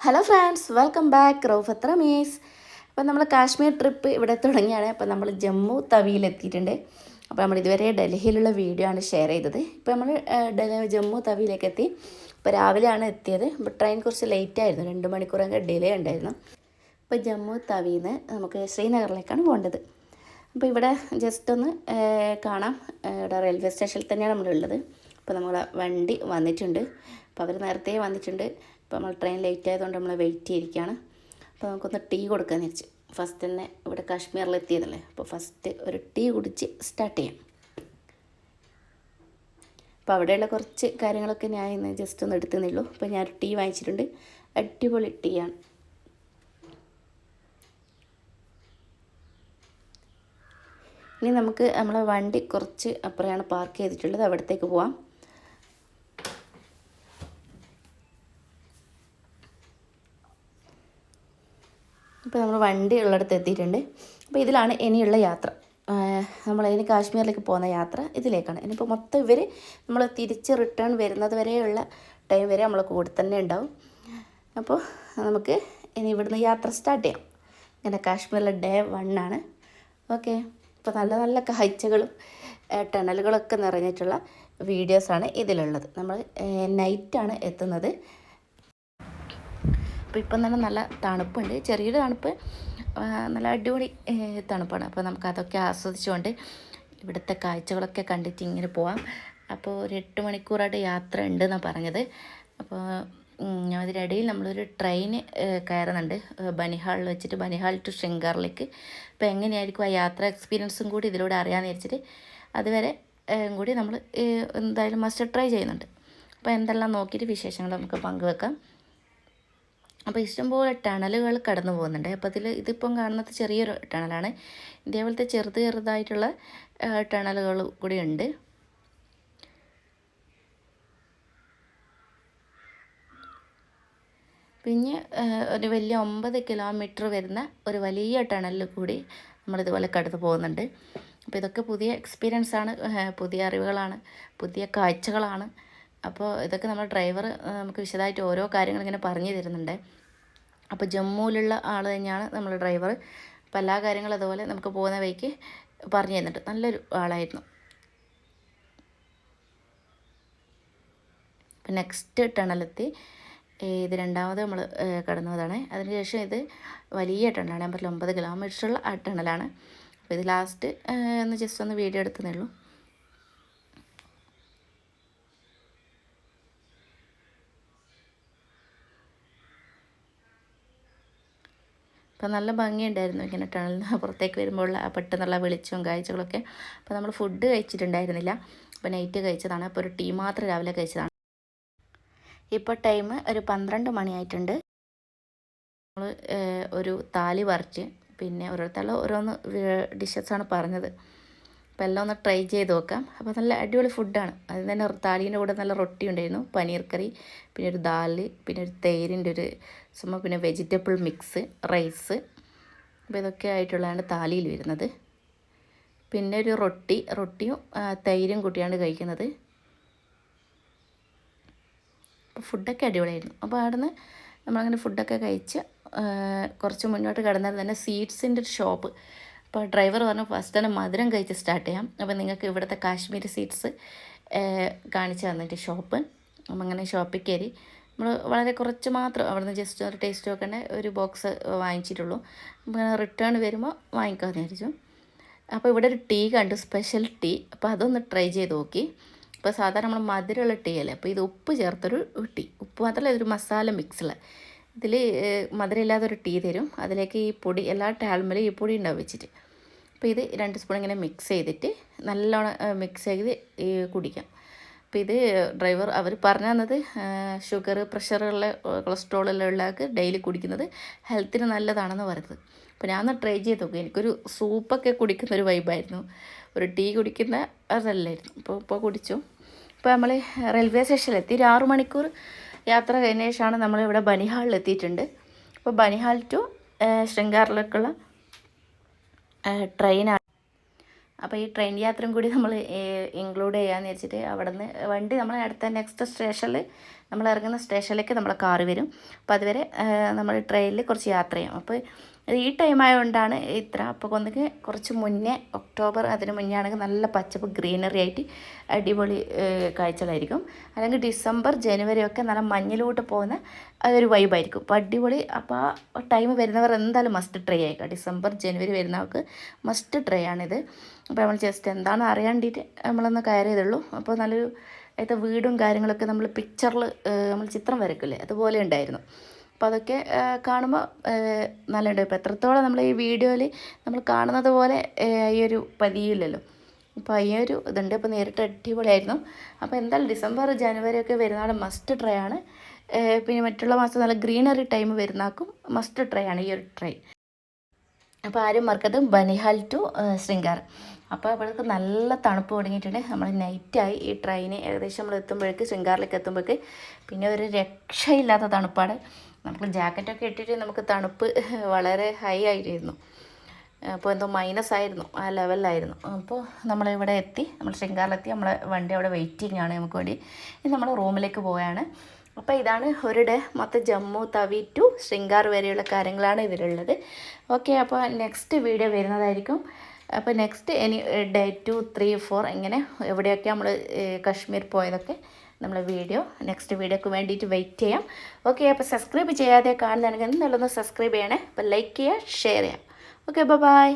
Hello friends, welcome back Raufath Rameez. അപ്പോൾ നമ്മൾ Kashmir trip ഇവിടെ തുടങ്ങിയാണ്. അപ്പോൾ നമ്മൾ ജമ്മു തവിയിലെത്തിയിട്ടുണ്ട്. അപ്പോൾ നമ്മൾ ഇതുവരെ ഡൽഹിയിലുള്ള വീഡിയോ ആണ് ഷെയർ ചെയ്തത്. ഇപ്പോൾ നമ്മൾ ജമ്മു തവിയിലേക്ക് എത്തി. ഇപ്പോൾ രാവിലെയാണ് എത്തിയത്. അപ്പോൾ ട്രെയിൻ കുറച്ച് ലേറ്റ് ആയിരുന്നു, 2 മണിക്കൂറൊക്കെ ഡിലേ ഉണ്ടായിരുന്നു. ഇപ്പോൾ ജമ്മു തവിയിൽ നിന്ന് നമുക്ക് ശ്രീനഗറിലേക്കാണ് പോകേണ്ടത്. അപ്പോൾ ഇവിടെ ജസ്റ്റ് ഒന്ന് കാണാം. ഇവിടെ റെയിൽവേ സ്റ്റേഷനിൽ തന്നെയാണ് നമ്മളുള്ളത്. അപ്പോൾ നമ്മളെ വണ്ടി വന്നിട്ടുണ്ട്. അപ്പോൾ അവർ നേരത്തെ വന്നിട്ടുണ്ട്. അപ്പോൾ നമ്മൾ ട്രെയിൻ ലേറ്റ് ആയതുകൊണ്ട് നമ്മൾ വെയിറ്റ് ചെയ്തിരിക്കുകയാണ്. അപ്പോൾ നമുക്കൊന്ന് ടീ കൊടുക്കാമെന്ന് വെച്ച്. ഫസ്റ്റ് തന്നെ ഇവിടെ കാശ്മീരിലെത്തിയതല്ലേ, അപ്പോൾ ഫസ്റ്റ് ഒരു ടീ കുടിച്ച് സ്റ്റാർട്ട് ചെയ്യാം. അപ്പോൾ അവിടെയുള്ള കുറച്ച് കാര്യങ്ങളൊക്കെ ഞാൻ ഇന്ന് ജസ്റ്റ് ഒന്ന് എടുത്തുന്നുള്ളൂ. അപ്പോൾ ഞാനൊരു ടീ വാങ്ങിച്ചിട്ടുണ്ട്. അടിപൊളി ടീ ആണ്. ഇനി നമുക്ക് നമ്മളെ വണ്ടി കുറച്ച് അപ്പുറമാണ് പാർക്ക് ചെയ്തിട്ടുള്ളത്, അവിടത്തേക്ക് പോവാം. ഇപ്പോൾ നമ്മൾ വണ്ടി ഉള്ളിടത്ത് എത്തിയിട്ടുണ്ട്. അപ്പോൾ ഇതിലാണ് ഇനിയുള്ള യാത്ര. ഇനി കാശ്മീരിലേക്ക് പോകുന്ന യാത്ര ഇതിലേക്കാണ്. ഇനിയിപ്പോൾ മൊത്തം ഇവർ നമ്മൾ തിരിച്ച് റിട്ടേൺ വരുന്നത് വരെയുള്ള ടൈം വരെ നമ്മൾ കൂടെ തന്നെ ഉണ്ടാവും. അപ്പോൾ നമുക്ക് ഇനി ഇവിടുന്ന് യാത്ര സ്റ്റാർട്ട് ചെയ്യാം. ഇങ്ങനെ കാശ്മീരിലെ ഡേ 1 ആണ്. ഓക്കെ, ഇപ്പോൾ നല്ല നല്ല കാഴ്ചകളും ടണലുകളൊക്കെ നിറഞ്ഞിട്ടുള്ള വീഡിയോസാണ് ഇതിലുള്ളത്. നമ്മൾ നൈറ്റാണ് എത്തുന്നത്. അപ്പോൾ ഇപ്പം തന്നെ നല്ല തണുപ്പുണ്ട്, ചെറിയൊരു തണുപ്പ്, നല്ല അടിപൊളി തണുപ്പാണ്. അപ്പോൾ നമുക്കതൊക്കെ ആസ്വദിച്ചുകൊണ്ട് ഇവിടുത്തെ കാഴ്ചകളൊക്കെ കണ്ടിട്ട് ഇങ്ങനെ പോവാം. അപ്പോൾ ഒരു 8 മണിക്കൂറായിട്ട് യാത്ര ഉണ്ടെന്നാണ് പറഞ്ഞത്. അപ്പോൾ അതിനിടയിൽ നമ്മളൊരു ട്രെയിൻ കയറുന്നുണ്ട് ബനിഹാളിൽ വെച്ചിട്ട്, ബനിഹാൾ ടു ശൃംഗാറിലേക്ക്. അപ്പോൾ എങ്ങനെയായിരിക്കും ആ യാത്ര എക്സ്പീരിയൻസും കൂടി ഇതിലൂടെ അറിയാമെന്ന് വെച്ചിട്ട് അതുവരെ കൂടി നമ്മൾ എന്തായാലും മസ്റ്റ് ട്രൈ ചെയ്യുന്നുണ്ട്. അപ്പോൾ എന്തെല്ലാം നോക്കിയിട്ട് വിശേഷങ്ങൾ നമുക്ക് പങ്കുവെക്കാം. അപ്പോൾ ഇഷ്ടംപോലെ ടണലുകൾ കടന്നു പോകുന്നുണ്ട്. അപ്പോൾ ഇതിപ്പം കാണുന്നത് ചെറിയൊരു ടണലാണ്. ഇതേപോലത്തെ ചെറുതായിട്ടുള്ള ടണലുകൾ കൂടി ഉണ്ട്. പിന്നെ ഒരു വലിയ 9 കിലോമീറ്റർ വരുന്ന ഒരു വലിയ ടണലിൽ കൂടി നമ്മളിതുപോലെ കടന്നു പോകുന്നുണ്ട്. അപ്പോൾ ഇതൊക്കെ പുതിയ എക്സ്പീരിയൻസ് ആണ്, പുതിയ അറിവുകളാണ്, പുതിയ കാഴ്ചകളാണ്. അപ്പോൾ ഇതൊക്കെ നമ്മൾ ഡ്രൈവർ നമുക്ക് വിശദമായിട്ട് ഓരോ കാര്യങ്ങൾ ഇങ്ങനെ പറഞ്ഞു തരുന്നുണ്ട്. അപ്പോൾ ജമ്മുവിലുള്ള ആൾ തന്നെയാണ് നമ്മൾ ഡ്രൈവർ. അപ്പോൾ എല്ലാ കാര്യങ്ങളും അതുപോലെ നമുക്ക് പോകുന്ന വഴിക്ക് പറഞ്ഞു തരുന്നുണ്ട്. നല്ലൊരു ആളായിരുന്നു. അപ്പോൾ നെക്സ്റ്റ് ടണലെത്തി. ഇത് രണ്ടാമത് നമ്മൾ കടന്നതാണ്. അതിനുശേഷം ഇത് വലിയ ടണലാണ്, ഞാൻ പറഞ്ഞില്ല 9 കിലോമീറ്ററുള്ള ആ ടണലാണ്. അപ്പോൾ ഇത് ലാസ്റ്റ് ഒന്ന് ജസ്റ്റ് ഒന്ന് വീഡിയോ എടുത്തതേ ഉള്ളൂ. അപ്പോൾ നല്ല ഭംഗിയുണ്ടായിരുന്നു ഇങ്ങനെ ടണലിൽ നിന്ന് പുറത്തേക്ക് വരുമ്പോൾ ആ പെട്ടെന്നുള്ള വെളിച്ചവും കാഴ്ചകളൊക്കെ. അപ്പോൾ നമ്മൾ ഫുഡ് കഴിച്ചിട്ടുണ്ടായിരുന്നില്ല, അപ്പോൾ നൈറ്റ് കഴിച്ചതാണ്. അപ്പോൾ ഒരു ടീ മാത്രം രാവിലെ കഴിച്ചതാണ്. ഇപ്പോൾ ടൈം ഒരു 12 മണിയായിട്ടുണ്ട്. നമ്മൾ ഒരു താലി പറിച്ച്, പിന്നെ ഓരോരുത്തരും ഓരോന്ന് ഡിഷസാണ് പറഞ്ഞത്. അപ്പോൾ എല്ലാം ഒന്ന് ട്രൈ ചെയ്ത് നോക്കാം. അപ്പോൾ നല്ല അടിപൊളി ഫുഡാണ്. അതിന് തന്നെ താലീൻ്റെ കൂടെ നല്ല റൊട്ടി ഉണ്ടായിരുന്നു, പനീർ കറി, പിന്നെ ഒരു ദാല്, പിന്നെ ഒരു തൈരിൻ്റെ ഒരു സംഭവം, പിന്നെ വെജിറ്റബിൾ മിക്സ്, റൈസ്. അപ്പോൾ ഇതൊക്കെ ആയിട്ടുള്ളതാണ് താലിയിൽ വരുന്നത്. പിന്നെ ഒരു റൊട്ടിയും തൈരും കൂട്ടിയാണ് കഴിക്കുന്നത്. അപ്പോൾ ഫുഡൊക്കെ അടിപൊളിയായിരുന്നു. അപ്പോൾ അവിടുന്ന് നമ്മളങ്ങനെ ഫുഡൊക്കെ കഴിച്ച് കുറച്ച് മുന്നോട്ട് കടന്നാൽ തന്നെ സ്വീറ്റ്സിൻ്റെ ഒരു ഷോപ്പ്. അപ്പോൾ ഡ്രൈവർ പറഞ്ഞു ഫസ്റ്റ് തന്നെ മധുരം കഴിച്ച് സ്റ്റാർട്ട് ചെയ്യാം. അപ്പോൾ നിങ്ങൾക്ക് ഇവിടുത്തെ കാശ്മീരി സ്വീറ്റ്സ് കാണിച്ചു തന്നിട്ട് ഷോപ്പ്. അപ്പം അങ്ങനെ ഷോപ്പിൽ കയറി നമ്മൾ വളരെ കുറച്ച് മാത്രം അവിടുന്ന് ജസ്റ്റ് ഒരു ടേസ്റ്റ് നോക്കേണ്ട ഒരു ബോക്സ് വാങ്ങിച്ചിട്ടുള്ളൂ. റിട്ടേൺ വരുമ്പോൾ വാങ്ങിക്കാമെന്ന് വിചാരിച്ചു. അപ്പോൾ ഇവിടെ ഒരു ടീ കണ്ടു, സ്പെഷ്യൽ ടീ. അപ്പോൾ അതൊന്ന് ട്രൈ ചെയ്ത് നോക്കി. ഇപ്പോൾ സാധാരണ നമ്മൾ മധുരമുള്ള ടീ അല്ലേ, അപ്പോൾ ഇത് ഉപ്പ് ചേർത്തൊരു ടീ. ഉപ്പ് മാത്രമല്ല, ഇതൊരു മസാല മിക്സുള്ള. ഇതിൽ മധുരമില്ലാതൊരു ടീ തരും. അതിലേക്ക് ഈ പൊടി എല്ലാ ടാൽമലും ഈ പൊടി ഉണ്ടാവും വെച്ചിട്ട്. അപ്പോൾ ഇത് 2 സ്പൂൺ ഇങ്ങനെ മിക്സ് ചെയ്തിട്ട് നല്ലോണം മിക്സ് ചെയ്ത് കുടിക്കാം. അപ്പോൾ ഇത് ഡ്രൈവർ അവർ പറഞ്ഞു തന്നത് ഷുഗർ, പ്രഷറുള്ള, കൊളസ്ട്രോളെല്ലാം ഉള്ളവർക്ക് ഡെയിലി കുടിക്കുന്നത് ഹെൽത്തിന് നല്ലതാണെന്ന് പറയുന്നത്. അപ്പോൾ ഞാൻ ഒന്ന് ട്രൈ ചെയ്ത് നോക്കി. എനിക്കൊരു സൂപ്പൊക്കെ കുടിക്കുന്നൊരു വൈബായിരുന്നു, ഒരു ടീ കുടിക്കുന്ന അതല്ലായിരുന്നു. ഇപ്പോൾ കുടിച്ചു. ഇപ്പോൾ നമ്മൾ റെയിൽവേ സ്റ്റേഷനിലെത്തി. ഒരു 6 മണിക്കൂർ യാത്ര കഴിഞ്ഞ ശേഷമാണ് നമ്മളിവിടെ ബനിഹാളിൽ എത്തിയിട്ടുണ്ട്. അപ്പോൾ ബനിഹാൾ ടു ശൃംഗാറിലേക്കുള്ള ട്രെയിനാണ്. അപ്പോൾ ഈ ട്രെയിൻ യാത്രയും കൂടി നമ്മൾ ഇൻക്ലൂഡ് ചെയ്യാമെന്ന് വെച്ചിട്ട് അവിടെ നിന്ന് വണ്ടി നമ്മൾ അടുത്ത നെക്സ്റ്റ് സ്റ്റേഷനിൽ നമ്മൾ ഇറങ്ങുന്ന സ്റ്റേഷനിലേക്ക് നമ്മളെ കാറ് വരും. അപ്പോൾ അതുവരെ നമ്മൾ ട്രെയിനിൽ കുറച്ച് യാത്ര ചെയ്യാം. അപ്പോൾ ഈ ടൈം ആയതുകൊണ്ടാണ് ഇത്ര. അപ്പോൾ ഒന്നുകിൽ കുറച്ച് മുന്നേ ഒക്ടോബർ അതിന് മുന്നേ ആണെങ്കിൽ നല്ല പച്ചപ്പ് ഗ്രീനറി ആയിട്ട് അടിപൊളി കാഴ്ചകളായിരിക്കും. അല്ലെങ്കിൽ ഡിസംബർ ജനുവരി ഒക്കെ നല്ല മഞ്ഞിലോട്ട് പോകുന്ന ഒരു വൈബായിരിക്കും. അപ്പോൾ അടിപൊളി. അപ്പോൾ ആ ടൈം വരുന്നവർ എന്തായാലും മസ്റ്റ് ട്രൈ ആയിക്കുക. ഡിസംബർ ജനുവരി വരുന്നവർക്ക് മസ്റ്റ് ട്രൈ ആണിത്. അപ്പോൾ നമ്മൾ ജസ്റ്റ് എന്താണെന്ന് അറിയാൻ വേണ്ടിയിട്ട് നമ്മളൊന്ന് കയറിയതുള്ളൂ. അപ്പോൾ നല്ലൊരു അതിൻ്റെ വീടും കാര്യങ്ങളൊക്കെ നമ്മൾ പിക്ചറിൽ നമ്മൾ ചിത്രം വരയ്ക്കില്ലേ, അതുപോലെ ഉണ്ടായിരുന്നു. അപ്പോൾ അതൊക്കെ കാണുമ്പോൾ നല്ലുണ്ട്. ഇപ്പോൾ എത്രത്തോളം നമ്മൾ ഈ വീഡിയോയിൽ നമ്മൾ കാണുന്നത് പോലെ ഈ ഒരു പതിയില്ലല്ലോ. അപ്പോൾ ഈ ഒരു ഇതുണ്ട്. അപ്പോൾ നേരിട്ട് അടിപൊളിയായിരുന്നു. അപ്പോൾ എന്തായാലും ഡിസംബർ ജനുവരി ഒക്കെ വരുന്നതാണ് മസ്റ്റ് ട്രൈ ആണ്. പിന്നെ മറ്റുള്ള മാസം നല്ല ഗ്രീനറി ടൈം വരുന്നാക്കും മസ്റ്റ് ട്രൈ ആണ് ഈ ഒരു ട്രെയിൻ. അപ്പോൾ ആരും മറക്കരുത് ബനിഹാൽ ടു ശൃംഗാർ. അപ്പോൾ അവിടേക്ക് നല്ല തണുപ്പ് തുടങ്ങിയിട്ടുണ്ട്. നമ്മൾ നൈറ്റായി ഈ ട്രെയിന് ഏകദേശം നമ്മൾ എത്തുമ്പോഴേക്ക് ശൃംഗാറിലേക്ക് എത്തുമ്പോഴേക്ക് പിന്നെ ഒരു രക്ഷയില്ലാത്ത തണുപ്പാണ്. നമുക്ക് ജാക്കറ്റൊക്കെ ഇട്ടിട്ട് നമുക്ക് തണുപ്പ് വളരെ ഹൈ ആയിരുന്നു. അപ്പോൾ എന്തോ മൈനസ് ആയിരുന്നു, ആ ലെവലിലായിരുന്നു. അപ്പോൾ നമ്മളിവിടെ എത്തി, നമ്മൾ ശൃംഗാറിലെത്തി. നമ്മളെ വണ്ടി അവിടെ വെയിറ്റിംഗ് ആണ് നമുക്ക് വേണ്ടി. ഇനി നമ്മൾ റൂമിലേക്ക് പോവുകയാണ്. അപ്പോൾ ഇതാണ് ഒരു ഡേ മൊത്തം ജമ്മു തവി ടു ശൃംഗാർ വരെയുള്ള കാര്യങ്ങളാണ് ഇതിലുള്ളത്. ഓക്കെ, അപ്പോൾ നെക്സ്റ്റ് വീഡിയോ വരുന്നതായിരിക്കും. അപ്പോൾ നെക്സ്റ്റ് ഇനി ഡേ 2, 3, 4 ഇങ്ങനെ എവിടെയൊക്കെ നമ്മൾ കാശ്മീർ പോയതൊക്കെ നമ്മൾ വീഡിയോ നെക്സ്റ്റ് വീഡിയോക്ക് വേണ്ടിയിട്ട് വെയിറ്റ് ചെയ്യാം. ഓക്കെ, അപ്പോൾ സബ്സ്ക്രൈബ് ചെയ്യാതെ കാണുന്നതാണെങ്കിൽ എന്തായാലും ഒന്ന് സബ്സ്ക്രൈബ് ചെയ്യണേ. അപ്പോൾ ലൈക്ക് ചെയ്യുക, ഷെയർ ചെയ്യാം. Okay, by.